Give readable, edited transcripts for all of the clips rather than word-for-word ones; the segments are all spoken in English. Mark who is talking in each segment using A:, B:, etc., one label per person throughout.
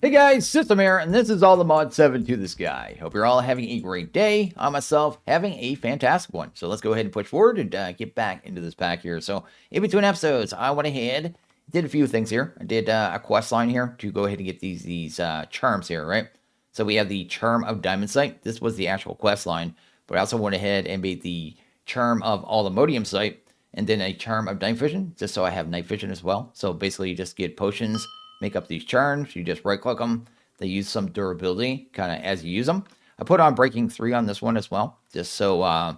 A: Hey guys, System here, and this is all the Mod 7 to the sky. Hope you're all having a great day. I myself having a fantastic one. So let's go ahead and push forward and get back into this pack here. So in between episodes, I went ahead, did a few things here. I did a quest line here to go ahead and get these charms here, right? So we have the Charm of Diamond Sight. This was the actual quest line, but I also went ahead and made the Charm of All-the-Modium Sight, and then a Charm of Night Vision, just so I have Night Vision as well. So basically you just get potions, make up these charms, you just right click them, they use some durability kind of as you use them. I put on Breaking 3 on this one as well, just so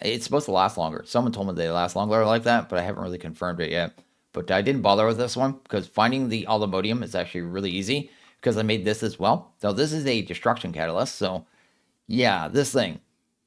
A: it's supposed to last longer. Someone told me they last longer like that, but I haven't really confirmed it yet. But I didn't bother with this one because finding the All-the-Modium is actually really easy because I made this as well. So this is a destruction catalyst, so yeah, this thing.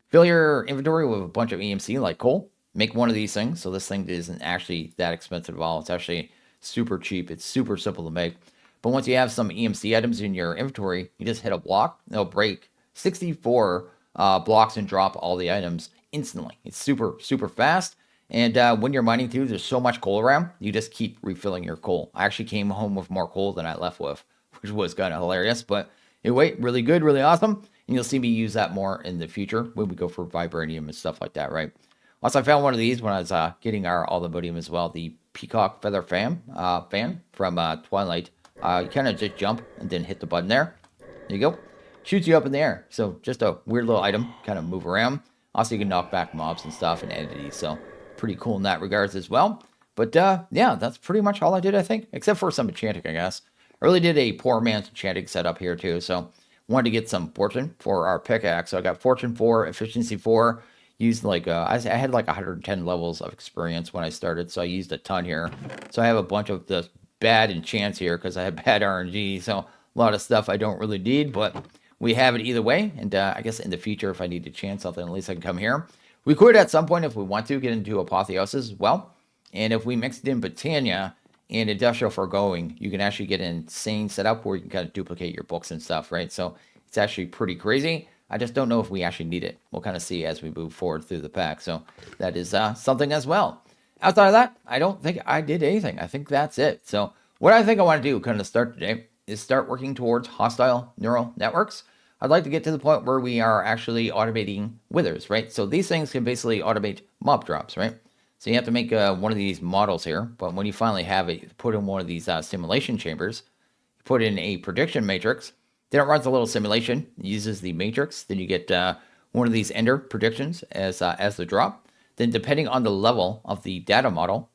A: Fill your inventory with a bunch of EMC like coal. Make one of these things, so this thing isn't actually that expensive at all. It's actually super cheap. It's super simple to make. But once you have some EMC items in your inventory, you just hit a block. It'll break 64 blocks and drop all the items instantly. It's super, super fast. And when you're mining too, there's so much coal around, you just keep refilling your coal. I actually came home with more coal than I left with, which was kind of hilarious. But anyway, really good, really awesome. And you'll see me use that more in the future when we go for vibranium and stuff like that, right? Also, I found one of these when I was getting our All-the-Modium as well, the Peacock Feather fan from Twilight. You kind of just jump and then hit the button there. There you go. Shoots you up in the air. So just a weird little item, kind of move around. Also, you can knock back mobs and stuff and entities. So pretty cool in that regards as well. But yeah, that's pretty much all I did, I think, except for some enchanting, I guess. I really did a poor man's enchanting setup here too. So wanted to get some fortune for our pickaxe. So I got fortune 4, efficiency 4. Used like I had like 110 levels of experience when I started, so I used a ton here. So I have a bunch of the bad enchants here because I have bad RNG. So a lot of stuff I don't really need, but we have it either way. And I guess in the future, if I need to chant something, at least I can come here. We could at some point, if we want to, get into Apotheosis as well. And if we mixed in Botania and Industrial Foregoing, you can actually get an insane setup where you can kind of duplicate your books and stuff, right? So it's actually pretty crazy. I just don't know if we actually need it. We'll kind of see as we move forward through the pack. So that is something as well. Outside of that, I don't think I did anything. I think that's it. So what I think I want to do kind of start today is start working towards hostile neural networks. I'd like to get to the point where we are actually automating withers, right? So these things can basically automate mob drops, right? So you have to make one of these models here. But when you finally have it, you put in one of these simulation chambers, you put in a prediction matrix. Then it runs a little simulation, uses the matrix. Then you get one of these ender predictions as the drop. Then depending on the level of the data model,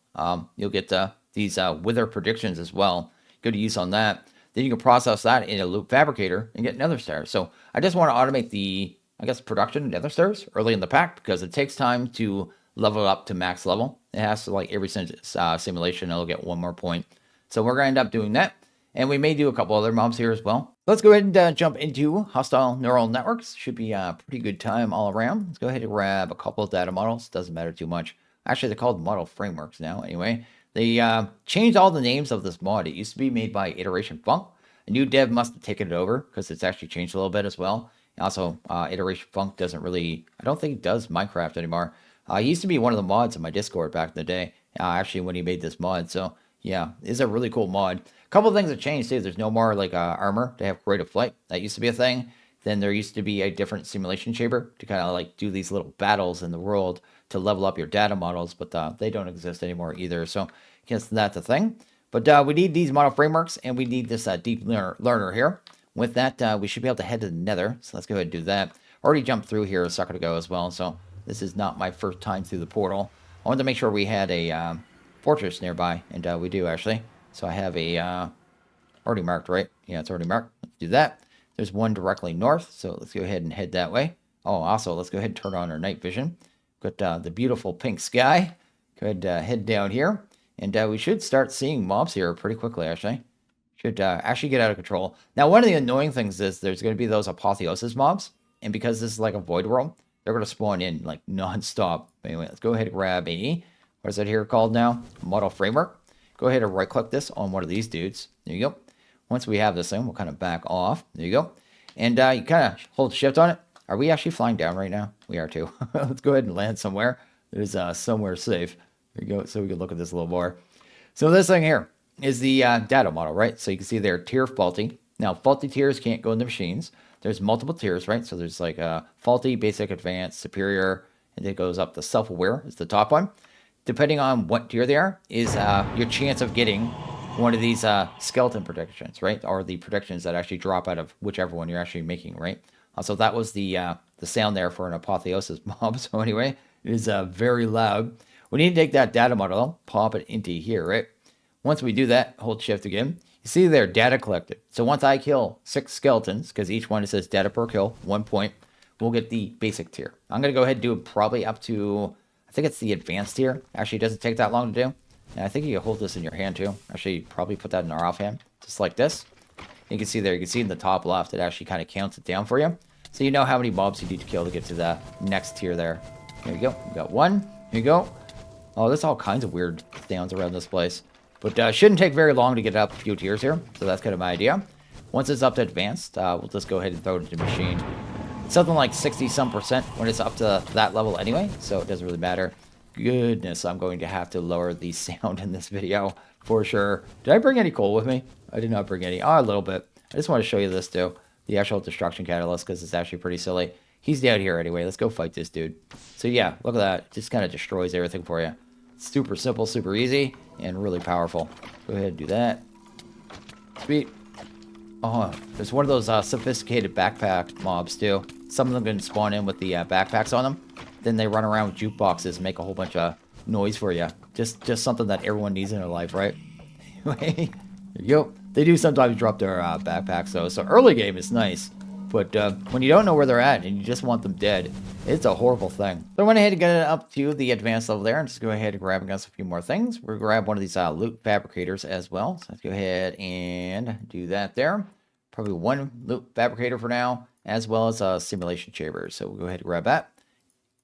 A: you'll get these wither predictions as well. Good use on that. Then you can process that in a loop fabricator and get nether stars. So I just want to automate the, I guess, production of nether stars early in the pack because it takes time to level up to max level. It has to, like every simulation, it'll get one more point. So we're going to end up doing that. And we may do a couple other mobs here as well. Let's go ahead and jump into hostile neural networks. Should be a pretty good time all around. Let's go ahead and grab a couple of data models. Doesn't matter too much. Actually, they're called model frameworks now. Anyway, they changed all the names of this mod. It used to be made by Iteration Funk. A new dev must have taken it over because it's actually changed a little bit as well. Also, Iteration Funk doesn't really, I don't think it does Minecraft anymore. He used to be one of the mods in my Discord back in the day, actually when he made this mod. So yeah, it's a really cool mod. A couple of things have changed too. There's no more like armor to have creative flight. That used to be a thing. Then there used to be a different simulation chamber to kind of like do these little battles in the world to level up your data models, but they don't exist anymore either. So I guess that's a thing. But we need these model frameworks and we need this deep learner here. With that, we should be able to head to the nether. So let's go ahead and do that. Already jumped through here a second ago as well. So this is not my first time through the portal. I wanted to make sure we had a fortress nearby, and we do actually. So I have a already marked, right? Yeah, it's already marked. Let's do that. There's one directly north, so let's go ahead and head that way. Oh, also, let's go ahead and turn on our night vision. Got the beautiful pink sky. Go ahead and head down here, and we should start seeing mobs here pretty quickly, actually. Should actually get out of control. Now, one of the annoying things is there's going to be those apotheosis mobs, and because this is like a void world, they're going to spawn in like non-stop. Anyway, let's go ahead and grab a, what is it here called now? Model framework. Go ahead and right click this on one of these dudes. There you go. Once we have this thing, we'll kind of back off. There you go. And you kind of hold shift on it. Are we actually flying down right now? We are too. Let's go ahead and land somewhere. There's somewhere safe. There you go. So we can look at this a little more. So this thing here is the data model, right? So you can see there, tier faulty. Now, faulty tiers can't go in the machines. There's multiple tiers, right? So there's like faulty, basic, advanced, superior, and it goes up to self-aware is the top one. Depending on what tier they are, is your chance of getting one of these skeleton predictions, right? Or the predictions that actually drop out of whichever one you're actually making, right? So that was the sound there for an apotheosis mob. So anyway, it is very loud. We need to take that data model, pop it into here, right? Once we do that, hold shift again. You see there, data collected. So once I kill 6 skeletons, because each one it says data per kill, 1 point, we'll get the basic tier. I'm going to go ahead and do it probably up to, I think it's the advanced tier. Actually, it doesn't take that long to do. And I think you can hold this in your hand too. Actually, probably put that in our offhand, just like this. You can see there, you can see in the top left, it actually kind of counts it down for you. So you know how many mobs you need to kill to get to the next tier there. Here you go. We got 1. Here you go. Oh, there's all kinds of weird sounds around this place. But shouldn't take very long to get up a few tiers here. So that's kind of my idea. Once it's up to advanced, we'll just go ahead and throw it into machine. Something like 60-some% when it's up to that level anyway. So it doesn't really matter. Goodness, I'm going to have to lower the sound in this video for sure. Did I bring any coal with me? I did not bring any. Oh, a little bit. I just want to show you this too. The actual destruction catalyst, because it's actually pretty silly. He's down here anyway. Let's go fight this dude. So yeah, look at that. Just kind of destroys everything for you. Super simple, super easy, and really powerful. Go ahead and do that. Sweet. Oh, there's one of those sophisticated backpack mobs too. Some of them can spawn in with the backpacks on them. Then they run around with jukeboxes and make a whole bunch of noise for you. Just something that everyone needs in their life, right? Anyway, there you go. They do sometimes drop their backpacks though. So early game is nice. But when you don't know where they're at and you just want them dead, it's a horrible thing. So I went ahead and got it up to the advanced level there and just go ahead and grab us a few more things. We're going to grab one of these loot fabricators as well. So let's go ahead and do that there. Probably 1 loot fabricator for now, as well as a simulation chamber. So we'll go ahead and grab that.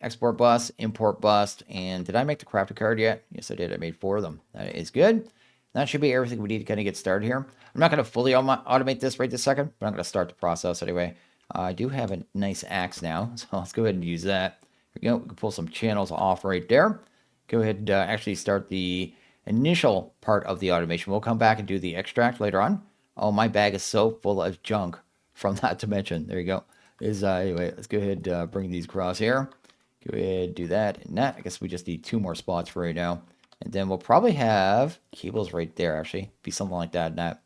A: Export bus, import bus, and did I make the crafting card yet? Yes, I did. I made 4 of them. That is good. That should be everything we need to kind of get started here. I'm not going to fully automate this right this second, but I'm going to start the process anyway. I do have a nice axe now, so let's go ahead and use that. Here we go. We can pull some channels off right there. Go ahead and actually start the initial part of the automation. We'll come back and do the extract later on. Oh, my bag is so full of junk from that dimension. There you go. Anyway, let's go ahead and bring these across here. Go ahead and do that and that. I guess we just need 2 more spots for right now. And then we'll probably have cables right there, actually. Be something like that and that.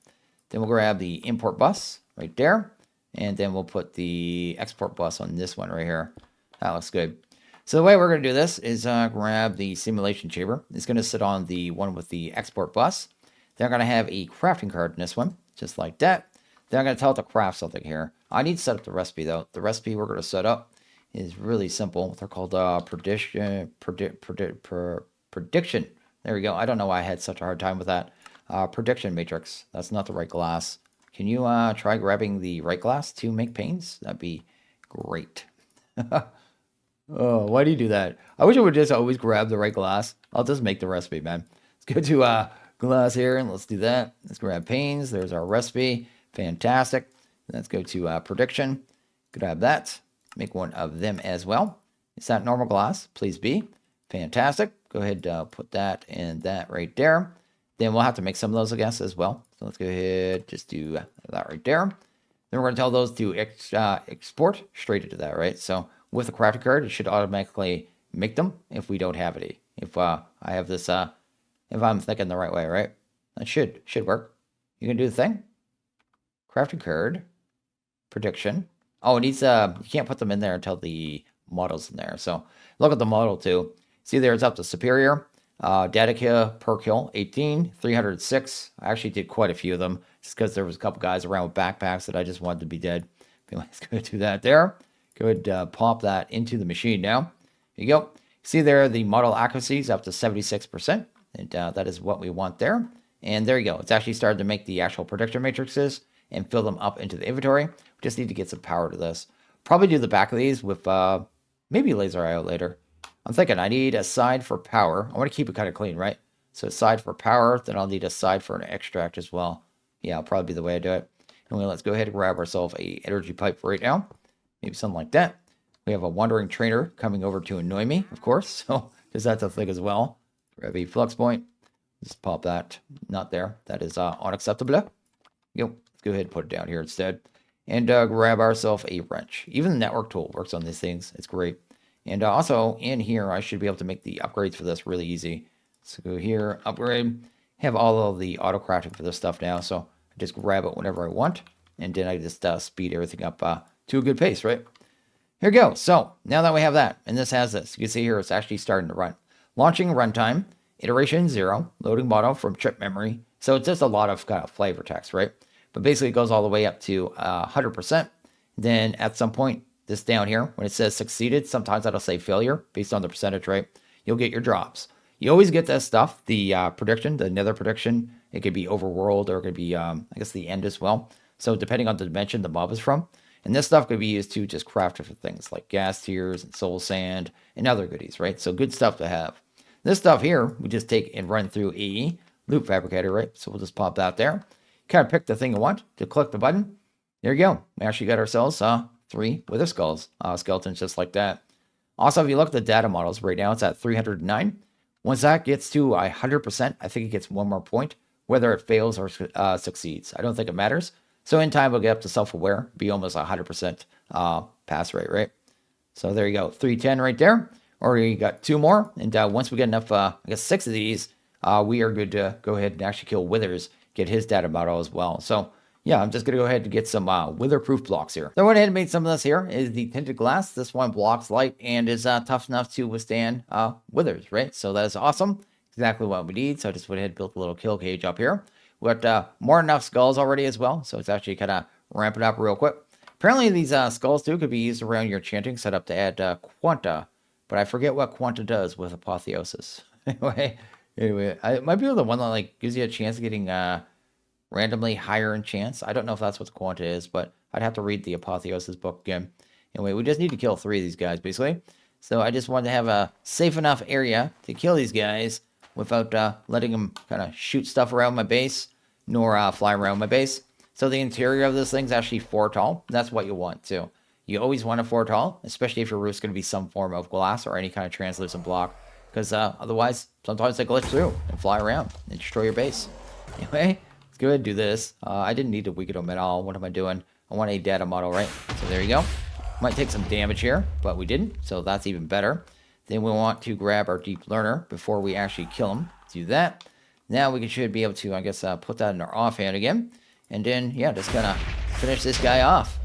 A: Then we'll grab the import bus right there. And then we'll put the export bus on this one right here. That looks good. So the way we're going to do this is grab the simulation chamber. It's going to sit on the one with the export bus. Then I'm going to have a crafting card in this one, just like that. Then I'm going to tell it to craft something here. I need to set up the recipe, though. The recipe we're going to set up is really simple. They're called prediction. There we go. I don't know why I had such a hard time with that. Prediction matrix. That's not the right glass. Can you try grabbing the right glass to make panes? That'd be great. Oh, why do you do that? I wish I would just always grab the right glass. I'll just make the recipe, man. Let's go to glass here and let's do that. Let's grab panes. There's our recipe. Fantastic. Let's go to prediction. Grab that. Make one of them as well. Is that normal glass? Please be. Fantastic. Go ahead and put that and that right there. Then we'll have to make some of those, I guess, as well. So let's go ahead, just do that right there. Then we're going to tell those to export straight into that, right? So with the crafting card, it should automatically make them if we don't have any. If I have this, if I'm thinking the right way, right? That should work. You can do the thing. Crafting card, prediction. Oh, it needs, you can't put them in there until the model's in there. So look at the model too. See there, it's up to superior. Data kill per kill, 18, 306. I actually did quite a few of them just because there was a couple guys around with backpacks that I just wanted to be dead. Let's go do that there. Go ahead and pop that into the machine now. There you go. See there, the model accuracy is up to 76%. And that is what we want there. And there you go. It's actually started to make the actual prediction matrices and fill them up into the inventory. We just need to get some power to this. Probably do the back of these with maybe laser IO later. I'm thinking I need a side for power. I want to keep it kind of clean, right? So a side for power, then I'll need a side for an extract as well. Yeah, I'll probably be the way I do it. Anyway, let's go ahead and grab ourselves a energy pipe for right now. Maybe something like that. We have a wandering trainer coming over to annoy me, of course. So, because that's a thing as well. Grab a flux point. Just pop that. Not there. That is unacceptable. Go. Let's go ahead and put it down here instead. And grab ourselves a wrench. Even the network tool works on these things. It's great. And also in here, I should be able to make the upgrades for this really easy. So go here, upgrade. Have all of the auto crafting for this stuff now. So I just grab it whenever I want. And then I just speed everything up to a good pace, right? Here we go. So now that we have that, and this has this, you can see here it's actually starting to run. Launching runtime, iteration 0, loading model from chip memory. So it's just a lot of kind of flavor text, right? But basically it goes all the way up to 100%. Then at some point, this down here, when it says succeeded, sometimes that'll say failure based on the percentage, right? You'll get your drops. You always get this stuff, the prediction, the nether prediction. It could be overworld or it could be, I guess, the end as well. So depending on the dimension the mob is from. And this stuff could be used to just craft different things like gas tiers and soul sand and other goodies, right? So good stuff to have. This stuff here, we just take and run through AE, loop fabricator, right? So we'll just pop that there. Kind of pick the thing you want to click the button. There you go. We actually got ourselves 3 wither skulls, skeletons just like that. Also, if you look at the data models right now, it's at 309. Once that gets to 100%, I think it gets one more point, whether it fails or succeeds. I don't think it matters. So in time, we'll get up to self-aware, be almost 100% pass rate, right? So there you go, 310 right there. Or you got 2 more. And once we get enough, I guess 6 of these, we are good to go ahead and actually kill Withers, get his data model as well. So yeah, I'm just going to go ahead and get some wither-proof blocks here. So I went ahead and made some of this here. Is the tinted glass. This one blocks light and is tough enough to withstand withers, right? So that is awesome. Exactly what we need. So I just went ahead and built a little kill cage up here. We got more than enough skulls already as well. So it's actually kind of ramping up real quick. Apparently these skulls too could be used around your enchanting setup to add quanta. But I forget what quanta does with apotheosis. anyway, it might be the one that like gives you a chance of getting randomly higher in chance. I don't know if that's what the quanta is, but I'd have to read the apotheosis book again. Anyway, we just need to kill 3 of these guys, basically. So I just wanted to have a safe enough area to kill these guys without letting them kind of shoot stuff around my base, nor fly around my base. So the interior of this thing's actually 4 tall. That's what you want, too. You always want a 4 tall, especially if your roof's going to be some form of glass or any kind of translucent block, because otherwise, sometimes they glitch through and fly around and destroy your base. Anyway, let's go ahead and do this. I didn't need to weaken them at all. What am I doing? I want a data model, right? So there you go. Might take some damage here, but we didn't, so that's even better. Then we want to grab our deep learner before we actually kill him. Do that. Now we should be able to, I guess, put that in our offhand again. And then, yeah, just gonna finish this guy off.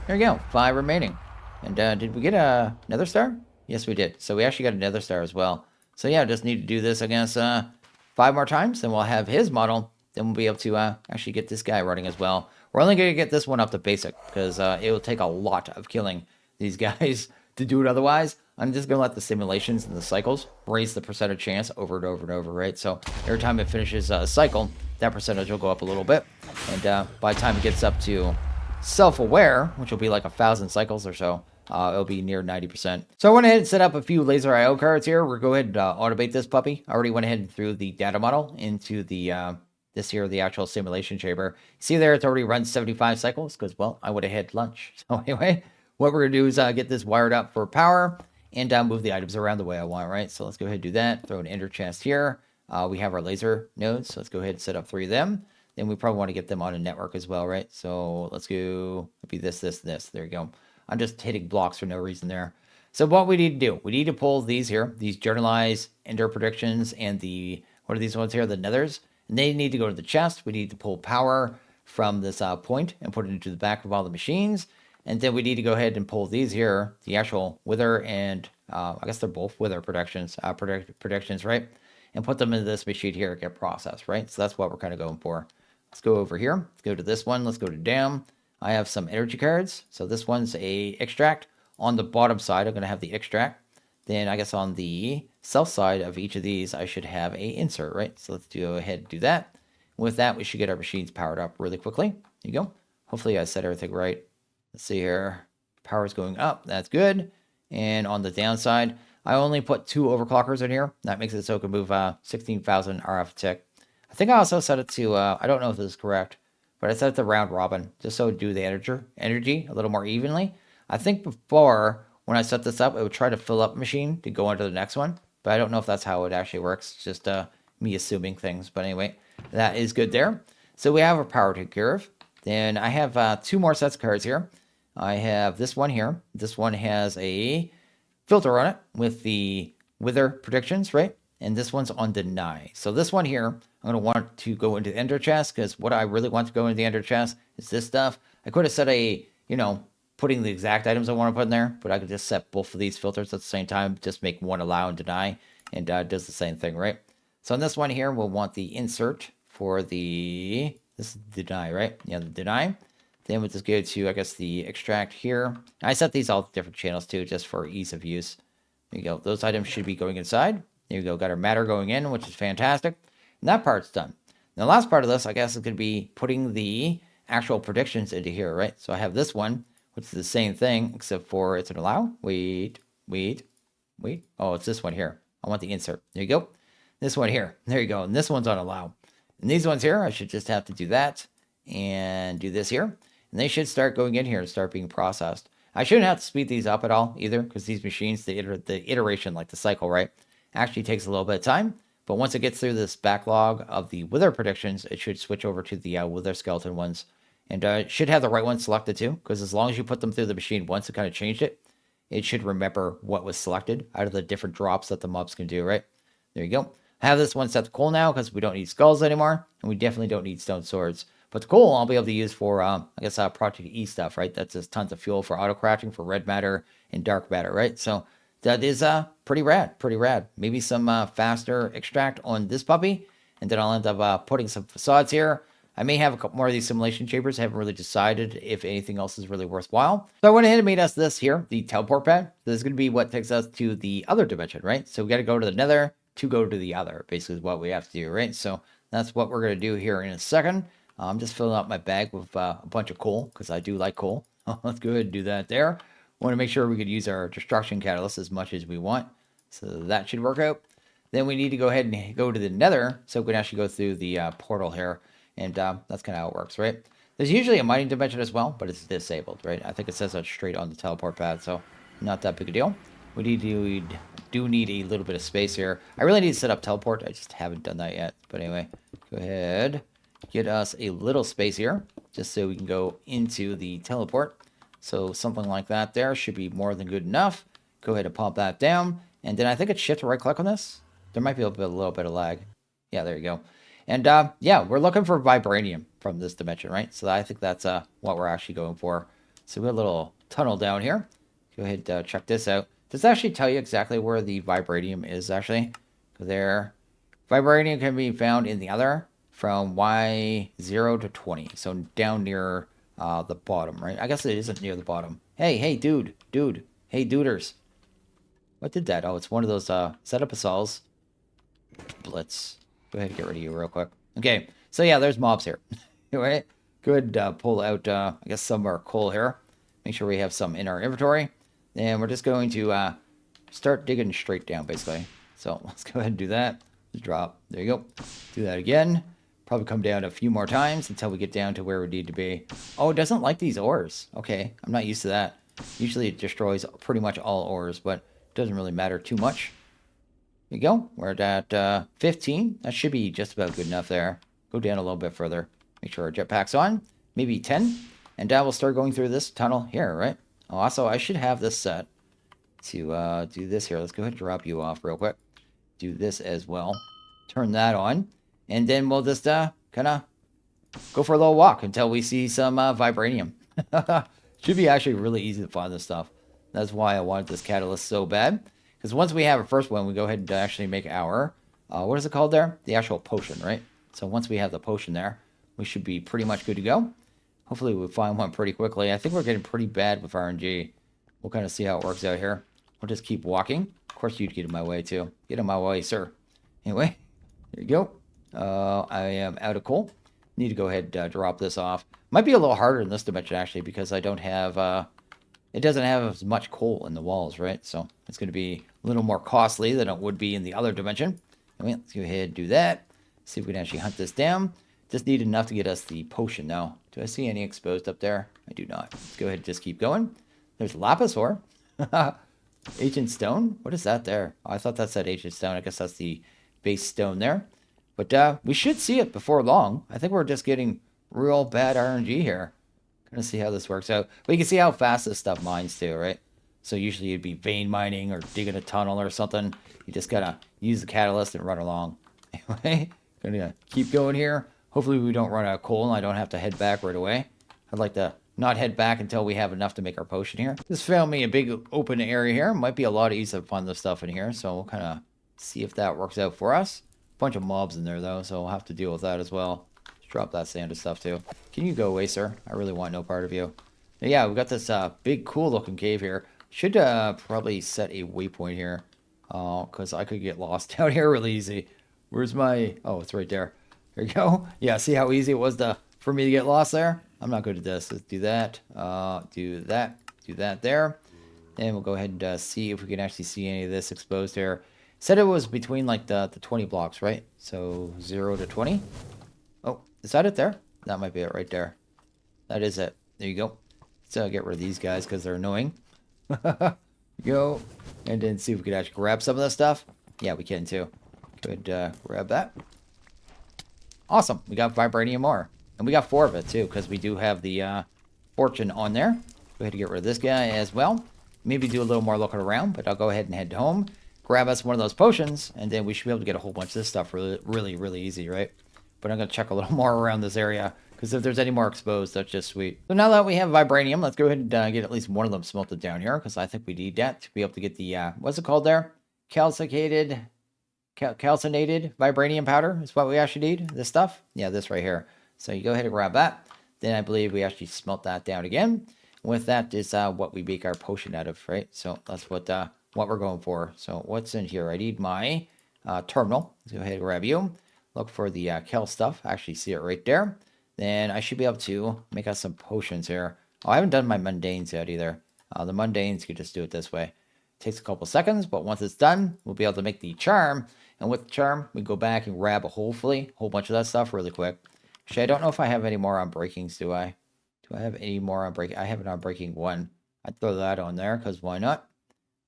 A: There you go, 5 remaining. And did we get another star? Yes, we did. So we actually got another star as well. So yeah, just need to do this, I guess, 5 more times. Then we'll have his model. Then we'll be able to actually get this guy running as well. We're only going to get this one up to basic because it will take a lot of killing these guys to do it otherwise. I'm just going to let the simulations and the cycles raise the percentage chance over and over and over, right? So every time it finishes a cycle, that percentage will go up a little bit. And by the time it gets up to self-aware, which will be like 1,000 cycles or so, it'll be near 90%. So I went ahead and set up a few laser IO cards here. We'll go ahead and automate this puppy. I already went ahead and threw the data model into the this here, the actual simulation chamber. See there, it's already run 75 cycles because, well, I would have had lunch. So anyway, what we're going to do is get this wired up for power and move the items around the way I want, right? So let's go ahead and do that. Throw an ender chest here. We have our laser nodes, so let's go ahead and set up 3 of them. Then we probably want to get them on a network as well, right? So let's go, be this, this, this. There you go. I'm just hitting blocks for no reason there. So what we need to do, we need to pull these here, these generalized ender predictions and the, what are these ones here, the nethers? And they need to go to the chest. We need to pull power from this point and put it into the back of all the machines. And then we need to go ahead and pull these here, the actual wither and I guess they're both wither predictions, right? And put them into this machine here, get processed, right? So that's what we're kind of going for. Let's go over here. Let's go to this one. Let's go to dam. I have some energy cards. So this one's a extract. On the bottom side, I'm going to have the extract. Then I guess on the south side of each of these, I should have a insert, right? So let's go ahead and do that. With that, we should get our machines powered up really quickly. There you go. Hopefully I said everything right. Let's see here. Power's going up. That's good. And on the downside, I only put 2 overclockers in here. That makes it so it can move 16,000 RF tick. I think I also set it to, I don't know if this is correct, but I set it to round robin, just so it would do the energy a little more evenly. I think before, when I set this up, it would try to fill up machine to go into the next one, but I don't know if that's how it actually works. It's just me assuming things. But anyway, that is good there. So we have our power taken care of. Then I have 2 more sets of cards here. I have this one here. This one has a filter on it with the wither predictions, right? And this one's on deny. So this one here, I'm going to want to go into the ender chest, because what I really want to go into the ender chest is this stuff. I could have set a, putting the exact items I want to put in there, but I could just set both of these filters at the same time, just make one allow and deny, and does the same thing, right? So on this one here, we'll want the insert for this is deny, right? Yeah, the deny. Then we'll just go to, I guess, the extract here. I set these all different channels too, just for ease of use. There you go. Those items should be going inside. There you go. Got our matter going in, which is fantastic. And that part's done. And the last part of this, I guess, is going to be putting the actual predictions into here, right? So I have this one, which is the same thing, except for it's an allow. Wait. Oh, it's this one here. I want the insert. There you go. This one here. There you go. And this one's on allow. And these ones here, I should just have to do that and do this here. And they should start going in here and start being processed. I shouldn't have to speed these up at all either, because these machines, the iteration, like the cycle, right, actually takes a little bit of time. But once it gets through this backlog of the wither predictions, it should switch over to the wither skeleton ones. And it should have the right ones selected too, because as long as you put them through the machine once it kind of changed it, it should remember what was selected out of the different drops that the mobs can do, right? There you go. I have this one set to coal now, because we don't need skulls anymore, and we definitely don't need stone swords. But the coal I'll be able to use for, I guess, Project E stuff, right? That's just tons of fuel for auto-crafting for red matter and dark matter, right? So that is pretty rad. Maybe some faster extract on this puppy, and then I'll end up putting some facades here. I may have a couple more of these simulation chambers. I haven't really decided if anything else is really worthwhile. So I went ahead and made us this here, the teleport pad. This is going to be what takes us to the other dimension, right? So we got to go to the nether to go to the other, basically is what we have to do, right? So that's what we're going to do here in a second. I'm just filling up my bag with a bunch of coal, because I do like coal. Let's go ahead and do that there. Want to make sure we could use our destruction catalyst as much as we want. So that should work out. Then we need to go ahead and go to the nether, so we can actually go through the portal here. And that's kind of how it works, right? There's usually a mining dimension as well, but it's disabled, right? I think it says that straight on the teleport pad, so not that big a deal. We do need a little bit of space here. I really need to set up teleport. I just haven't done that yet. But anyway, go ahead. Get us a little space here, just so we can go into the teleport. So something like that there should be more than good enough. Go ahead and pop that down. And then I think it's shift to right click on this. There might be a little bit of lag. Yeah, there you go. And yeah, we're looking for vibranium from this dimension, right? So I think that's what we're actually going for. So we have a little tunnel down here. Go ahead and check this out. Does it actually tell you exactly where the vibranium is, actually? There. Vibranium can be found in the other from Y0 to 20. So down near the bottom, right? I guess it isn't near the bottom. Hey, dude. Hey, duders. What did that? Oh, it's one of those setup assaults. Blitz. Go ahead and get rid of you real quick. Okay, so yeah, there's mobs here. Anyway, good. Pull out, I guess, some of our coal here. Make sure we have some in our inventory. And we're just going to start digging straight down, basically. So let's go ahead and do that. Just drop. There you go. Do that again. Probably come down a few more times until we get down to where we need to be. Oh, it doesn't like these ores. Okay, I'm not used to that. Usually it destroys pretty much all ores, but it doesn't really matter too much. There you go. We're at 15. That should be just about good enough there. Go down a little bit further. Make sure our jetpack's on. Maybe 10. And we'll start going through this tunnel here, right? Oh, also, I should have this set to do this here. Let's go ahead and drop you off real quick. Do this as well. Turn that on. And then we'll just kind of go for a little walk until we see some vibranium. Should be actually really easy to find this stuff. That's why I wanted this catalyst so bad. Because once we have our first one, we go ahead and actually make our, what is it called there? The actual potion, right? So once we have the potion there, we should be pretty much good to go. Hopefully we'll find one pretty quickly. I think we're getting pretty bad with RNG. We'll kind of see how it works out here. We'll just keep walking. Of course, you'd get in my way, too. Get in my way, sir. Anyway, there you go. I am out of coal. Need to go ahead and drop this off. Might be a little harder in this dimension, actually, because I don't have... it doesn't have as much coal in the walls, right? So it's going to be a little more costly than it would be in the other dimension. Anyway, let's go ahead and do that. See if we can actually hunt this down. Just need enough to get us the potion now. Do I see any exposed up there? I do not. Let's go ahead and just keep going. There's lapis ore. Ancient stone? What is that there? Oh, I thought that said ancient stone. I guess that's the base stone there. But we should see it before long. I think we're just getting real bad RNG here. Gonna see how this works out. But you can see how fast this stuff mines too, right? So usually you'd be vein mining or digging a tunnel or something. You just gotta use the catalyst and run along. Anyway, gonna keep going here. Hopefully we don't run out of coal and I don't have to head back right away. I'd like to not head back until we have enough to make our potion here. This found me a big open area here. Might be a lot easier to find the stuff in here. So we'll kind of see if that works out for us. Bunch of mobs in there though, so we'll have to deal with that as well. Let's drop that sand and stuff too. Can you go away, sir? I really want no part of you. But yeah, we've got this big cool looking cave here. Should probably set a waypoint here. Because I could get lost down here really easy. Where's my... Oh, it's right there. There you go. Yeah, see how easy it was for me to get lost there? I'm not good at this. Let's do that. Do that there. And we'll go ahead and see if we can actually see any of this exposed here. Said it was between like the 20 blocks, right? So 0 to 20. Oh, is that it there? That might be it right there. That is it. There you go. So get rid of these guys because they're annoying. Go. And then see if we could actually grab some of this stuff. Yeah, we can too. Good, grab that. Awesome. We got vibranium ore. And we got 4 of it too, because we do have the fortune on there. Go ahead and get rid of this guy as well. Maybe do a little more looking around, but I'll go ahead and head home. Grab us one of those potions, and then we should be able to get a whole bunch of this stuff really easy, right? But I'm going to check a little more around this area, because if there's any more exposed, that's just sweet. So now that we have vibranium, let's go ahead and get at least one of them smelted down here, because I think we need that to be able to get the, what's it called there? Calcinated vibranium powder is what we actually need. This stuff? Yeah, this right here. So you go ahead and grab that. Then I believe we actually smelt that down again. With that is what we make our potion out of, right? So that's what we're going for. So what's in here? I need my terminal. Let's go ahead and grab you. Look for the Kel stuff. Actually see it right there. Then I should be able to make us some potions here. Oh, I haven't done my mundanes yet either. The mundanes, you could just do it this way. It takes a couple seconds, but once it's done, we'll be able to make the charm. And with the charm, we go back and grab a whole bunch of that stuff really quick. Actually, I don't know if I have any more on breakings, do I? Do I have any more on breaking? I have it on breaking 1. I'd throw that on there, because why not?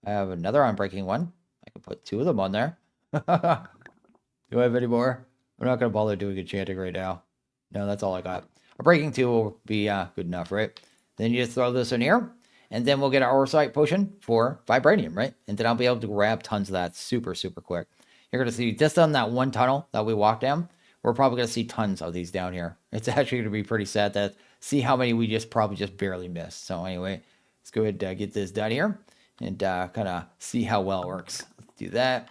A: I have another on breaking 1. I can put 2 of them on there. Do I have any more? I'm not going to bother doing enchanting right now. No, that's all I got. A breaking 2 will be good enough, right? Then you just throw this in here, and then we'll get our Orsite potion for vibranium, right? And then I'll be able to grab tons of that super quick. You're going to see just on that one tunnel that we walked down, we're probably going to see tons of these down here. It's actually going to be pretty sad to see how many we probably just barely missed. So anyway, let's go ahead and get this done here and kind of see how well it works. Let's do that.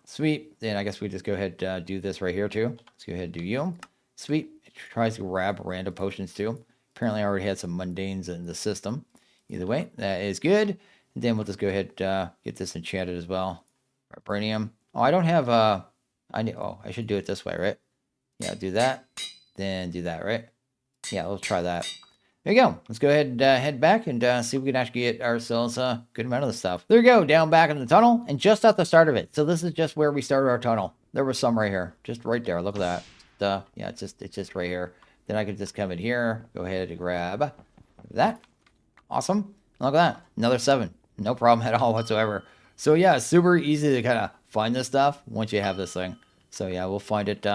A: Sweet. Then I guess we just go ahead and do this right here too. Let's go ahead and do you. Sweet. It tries to grab random potions too. Apparently I already had some mundanes in the system. Either way, that is good. And then we'll just go ahead and get this enchanted as well. Vibranium. Oh, I don't have I should do it this way, right? Yeah, do that. Then do that, right? Yeah, let's try that. There you go. Let's go ahead and head back and see if we can actually get ourselves a good amount of the stuff. There you go, down back in the tunnel, and just at the start of it. So this is just where we started our tunnel. There was some right here, just right there. Look at that. Yeah, it's just right here. Then I could just come in here, go ahead and grab that. Awesome. Look at that. Another 7. No problem at all whatsoever. So yeah, super easy to kind of find this stuff once you have this thing. So yeah, we'll find it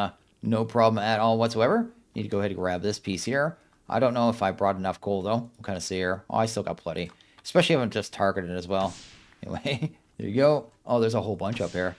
A: no problem at all whatsoever. Need to go ahead and grab this piece here. I don't know if I brought enough coal though. We'll kind of see here. Oh, I still got plenty. Especially if I'm just targeted as well. Anyway, there you go. Oh, there's a whole bunch up here.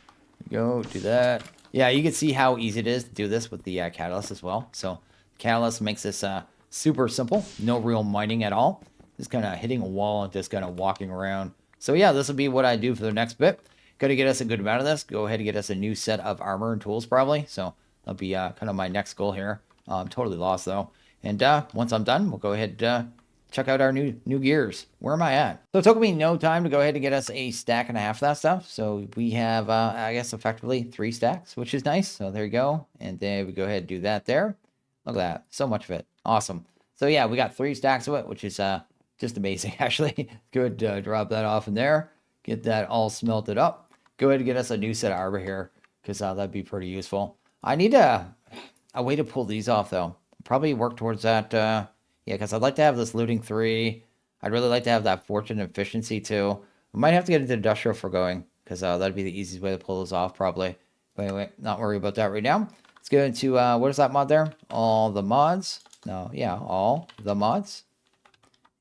A: There you go, do that. Yeah, you can see how easy it is to do this with the catalyst as well. So catalyst makes this super simple. No real mining at all. Just kind of hitting a wall and just kind of walking around. So yeah, this will be what I do for the next bit. Got to get us a good amount of this. Go ahead and get us a new set of armor and tools probably. So that'll be kind of my next goal here. I'm totally lost though. And once I'm done, we'll go ahead and check out our new gears. Where am I at? So it took me no time to go ahead and get us a stack and a half of that stuff. So we have, I guess, effectively 3 stacks, which is nice. So there you go. And then we go ahead and do that there. Look at that. So much of it. Awesome. So yeah, we got 3 stacks of it, which is just amazing, actually. Good. Drop that off in there. Get that all smelted up. Go ahead and get us a new set of armor here, because that'd be pretty useful. I need a way to pull these off, though. Probably work towards that. Yeah, because I'd like to have this looting 3. I'd really like to have that fortune efficiency too. We might have to get into industrial for going, because that'd be the easiest way to pull those off, probably. But anyway, not worry about that right now. Let's go into, what is that mod there? All the mods. No, yeah, all the mods.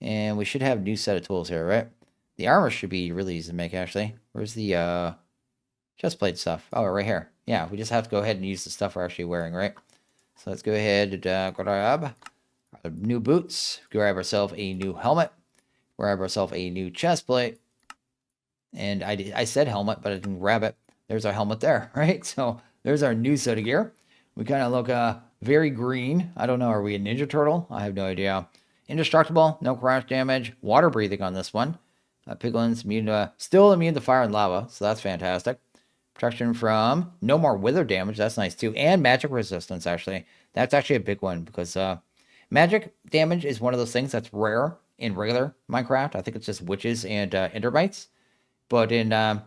A: And we should have a new set of tools here, right? The armor should be really easy to make, actually. Where's the chest plate stuff? Oh, right here. Yeah, we just have to go ahead and use the stuff we're actually wearing, right? So let's go ahead and grab our new boots, grab ourselves a new helmet, grab ourselves a new chest plate. And I said helmet, but I didn't grab it. There's our helmet there, right? So there's our new set of gear. We kind of look very green. I don't know. Are we a Ninja Turtle? I have no idea. Indestructible, no crash damage, water breathing on this one. Piglin's still immune to fire and lava, so that's fantastic. Protection from no more wither damage, that's nice too. And magic resistance, actually. That's actually a big one because magic damage is one of those things that's rare in regular Minecraft. I think it's just witches and endermites. But in modded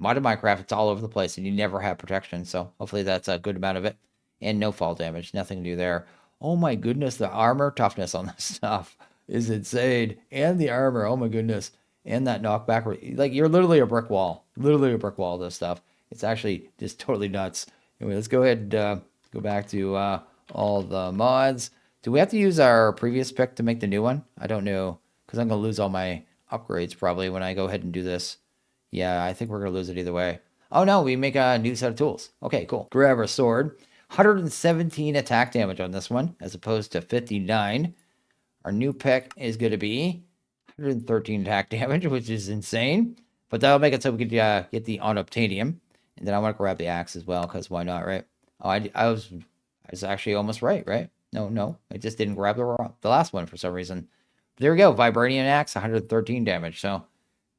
A: Minecraft, it's all over the place and you never have protection. So hopefully that's a good amount of it. And no fall damage, nothing new there. Oh my goodness, the armor toughness on this stuff is insane. And the armor, oh my goodness. And that knockback, like you're literally a brick wall. Literally a brick wall, this stuff. It's actually just totally nuts. Anyway, let's go ahead and go back to all the mods. Do we have to use our previous pick to make the new one? I don't know, because I'm going to lose all my upgrades probably when I go ahead and do this. Yeah, I think we're going to lose it either way. Oh no, we make a new set of tools. Okay, cool. Grab our sword. 117 attack damage on this one, as opposed to 59. Our new pick is going to be 113 attack damage, which is insane. But that'll make it so we could get the unobtainium. And then I want to grab the axe as well, because why not, right? Oh, I was actually almost right? No, I just didn't grab the last one for some reason. But there we go, Vibranium axe, 113 damage. So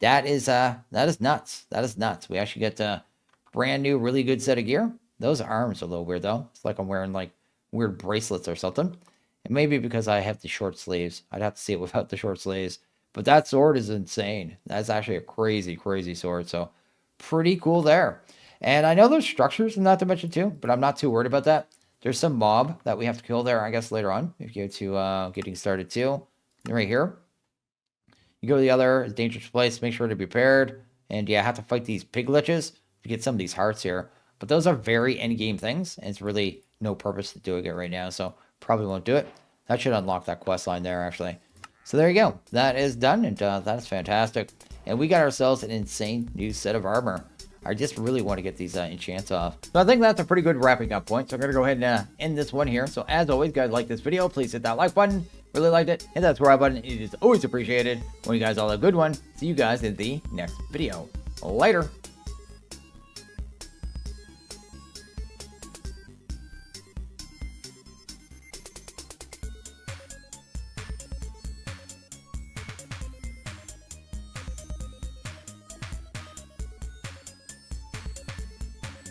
A: that is nuts. That is nuts. We actually get a brand new, really good set of gear. Those arms are a little weird though. It's like I'm wearing like weird bracelets or something. And maybe because I have the short sleeves. I'd have to see it without the short sleeves. But that sword is insane. That's actually a crazy, crazy sword. So pretty cool there. And I know there's structures in that dimension too, but I'm not too worried about that. There's some mob that we have to kill there, I guess, later on. If you go to getting started too. Right here. You go to the other dangerous place, make sure to be prepared. And yeah, I have to fight these pig liches to get some of these hearts here. But those are very endgame things, and it's really no purpose to doing it right now, so probably won't do it. That should unlock that quest line there, actually. So there you go. That is done, and that is fantastic. And we got ourselves an insane new set of armor. I just really want to get these enchants off. So I think that's a pretty good wrapping up point. So I'm going to go ahead and end this one here. So as always, guys, like this video, please hit that like button. Really liked it. Hit that subscribe button. It is always appreciated. When you guys all have a good one. See you guys in the next video. Later.